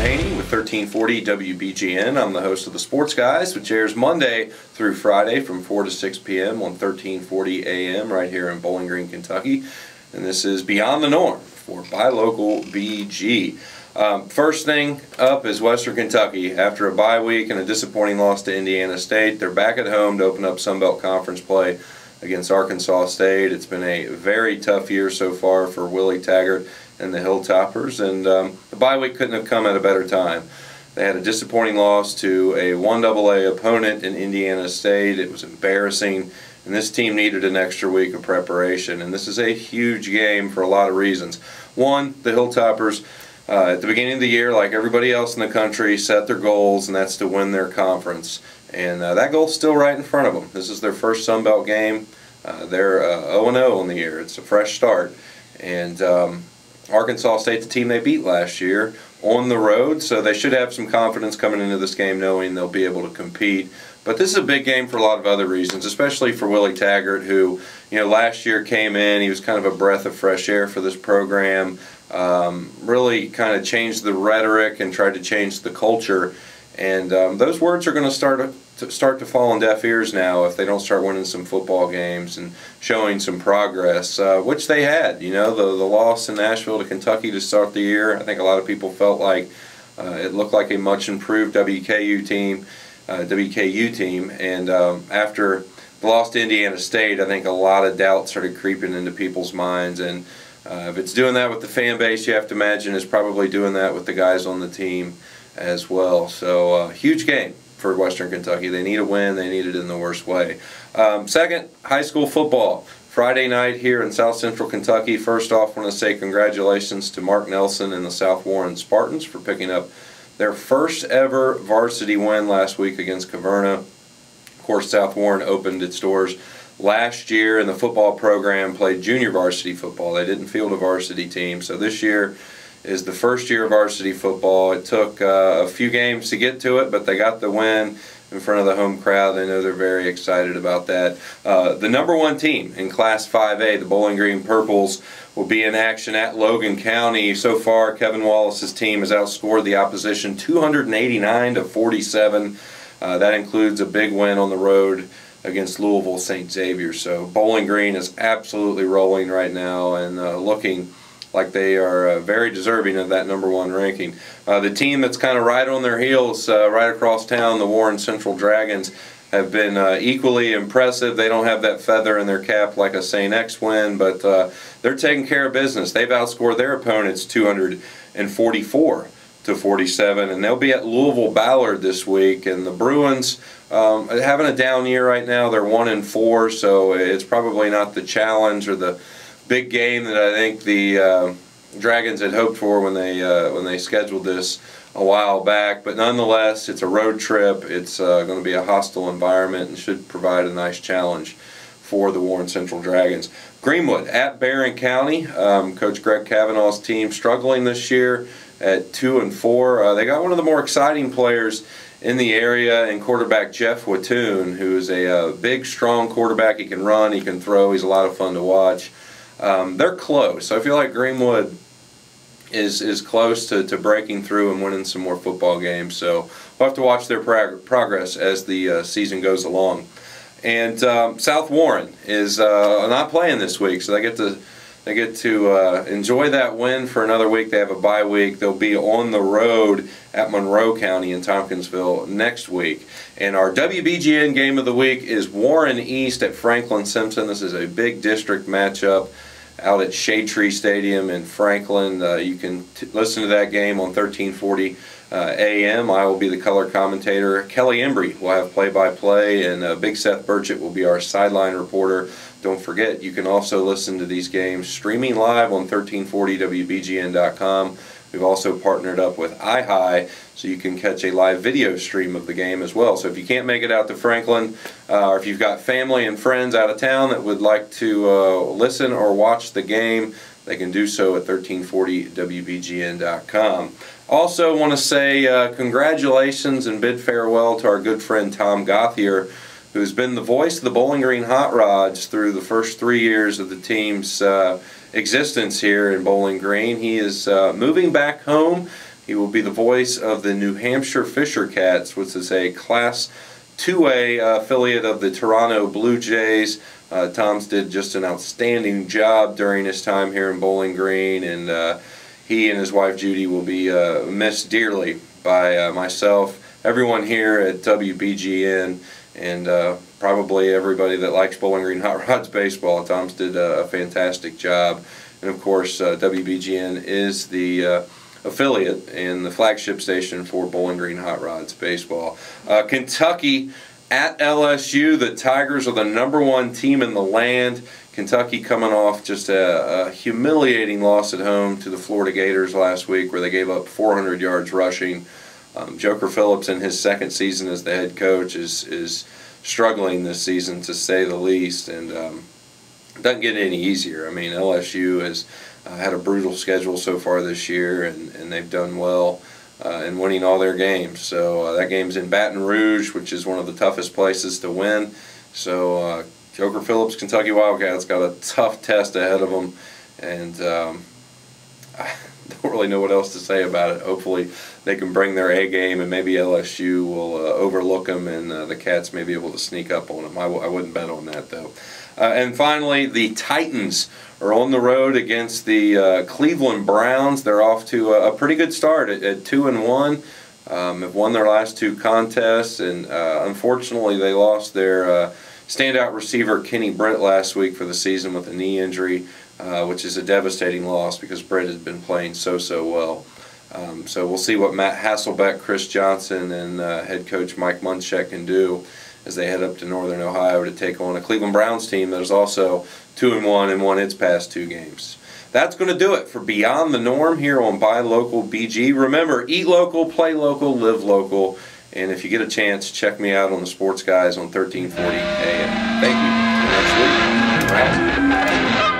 Haney with 1340 WBGN. I'm the host of the Sports Guys, which airs Monday through Friday from 4 to 6 p.m. on 1340 a.m. right here in Bowling Green, Kentucky. And this is Beyond the Norm for Buy Local BG. First thing up is Western Kentucky. After a bye week and a disappointing loss to Indiana State, they're back at home to open up Sun Belt Conference play against Arkansas State. It's been a very tough year so far for Willie Taggart and the Hilltoppers, and the bye week couldn't have come at a better time. They had a disappointing loss to a 1AA opponent in Indiana State. It was embarrassing, and this team needed an extra week of preparation, and this is a huge game for a lot of reasons. One, the Hilltoppers at the beginning of the year, like everybody else in the country, set their goals, and that's to win their conference. And that goal's still right in front of them. This is their first Sun Belt game. They're 0-0 in the year. It's a fresh start. And Arkansas State, the team they beat last year, on the road, so they should have some confidence coming into this game knowing they'll be able to compete. But this is a big game for a lot of other reasons, especially for Willie Taggart, who, last year came in. He was kind of a breath of fresh air for this program, really kind of changed the rhetoric and tried to change the culture. And those words are going to start to fall on deaf ears now if they don't start winning some football games and showing some progress, which they had. The loss in Nashville to Kentucky to start the year, I think a lot of people felt like it looked like a much improved WKU team, and after the loss to Indiana State, I think a lot of doubt started creeping into people's minds. And if it's doing that with the fan base, you have to imagine it's probably doing that with the guys on the team as well. So huge game for Western Kentucky. They need a win. They need it in the worst way. Second, high school football. Friday night here in South Central Kentucky. First off, I want to say congratulations to Mark Nelson and the South Warren Spartans for picking up their first ever varsity win last week against Caverna. Of course, South Warren opened its doors last year, and the football program played junior varsity football. They didn't field a varsity team, so this year is the first year of varsity football. It took a few games to get to it, but they got the win in front of the home crowd. I know they're very excited about that. The #1 team in Class 5A, the Bowling Green Purples, will be in action at Logan County. So far, Kevin Wallace's team has outscored the opposition 289-47. That includes a big win on the road against Louisville St. Xavier. So Bowling Green is absolutely rolling right now and looking like they are very deserving of that #1 ranking. The team that's kind of right on their heels right across town, the Warren Central Dragons, have been equally impressive. They don't have that feather in their cap like a St. X win, but they're taking care of business. They've outscored their opponents 244-47, and they'll be at Louisville Ballard this week. And the Bruins are having a down year right now. They're 1-4, so it's probably not the challenge or the big game that I think the Dragons had hoped for when they scheduled this a while back. But nonetheless, it's a road trip. It's going to be a hostile environment and should provide a nice challenge for the Warren Central Dragons. Greenwood at Barron County. Coach Greg Kavanaugh's team struggling this year at 2-4. They got one of the more exciting players in the area in quarterback Jeff Wattoon, who is a big, strong quarterback. He can run, he can throw. He's a lot of fun to watch. They're close. I feel like Greenwood is close to breaking through and winning some more football games. So we'll have to watch their progress as the season goes along. And South Warren is not playing this week, so they get to enjoy that win for another week. They have a bye week. They'll be on the road at Monroe County in Tompkinsville next week. And our WBGN game of the week is Warren East at Franklin Simpson. This is a big district matchup out at Shade Tree Stadium in Franklin. You can listen to that game on 1340 a.m. I will be the color commentator. Kelly Embry will have play-by-play, and Big Seth Burchett will be our sideline reporter. Don't forget, you can also listen to these games streaming live on 1340WBGN.com. We've also partnered up with iHigh, so you can catch a live video stream of the game as well. So if you can't make it out to Franklin, or if you've got family and friends out of town that would like to listen or watch the game, they can do so at 1340WBGN.com. Also want to say congratulations and bid farewell to our good friend Tom Gothier, who's been the voice of the Bowling Green Hot Rods through the first 3 years of the team's existence here in Bowling Green. He is moving back home He will be the voice of the New Hampshire Fisher Cats, which is a Class 2A affiliate of the Toronto Blue Jays. Tom's did just an outstanding job during his time here in Bowling Green, and he and his wife Judy will be missed dearly by myself, everyone here at WBGN, and probably everybody that likes Bowling Green Hot Rods baseball. Tom's did a fantastic job, and of course WBGN is the affiliate and the flagship station for Bowling Green Hot Rods baseball. Kentucky at LSU. The Tigers are the #1 team in the land. Kentucky coming off just a humiliating loss at home to the Florida Gators last week, where they gave up 400 yards rushing. Joker Phillips, in his second season as the head coach, is struggling this season, to say the least, and doesn't get any easier. I mean, LSU has had a brutal schedule so far this year, and they've done well in winning all their games. So that game's in Baton Rouge, which is one of the toughest places to win. So Joker Phillips, Kentucky Wildcats, got a tough test ahead of them, and I don't really know what else to say about it. Hopefully they can bring their A game, and maybe LSU will overlook them, and the Cats may be able to sneak up on them. I wouldn't bet on that, though. And finally, the Titans are on the road against the Cleveland Browns. They're off to a pretty good start at 2-1. Have won their last 2 contests, and unfortunately they lost their standout receiver Kenny Britt last week for the season with a knee injury, which is a devastating loss because Britt has been playing so well. So we'll see what Matt Hasselbeck, Chris Johnson, and head coach Mike Munchak can do as they head up to Northern Ohio to take on a Cleveland Browns team that is also 2-1 and won its past 2 games. That's going to do it for Beyond the Norm here on Buy Local BG. Remember, eat local, play local, live local, and if you get a chance, check me out on the Sports Guys on 1340 AM. Thank you. Until next week.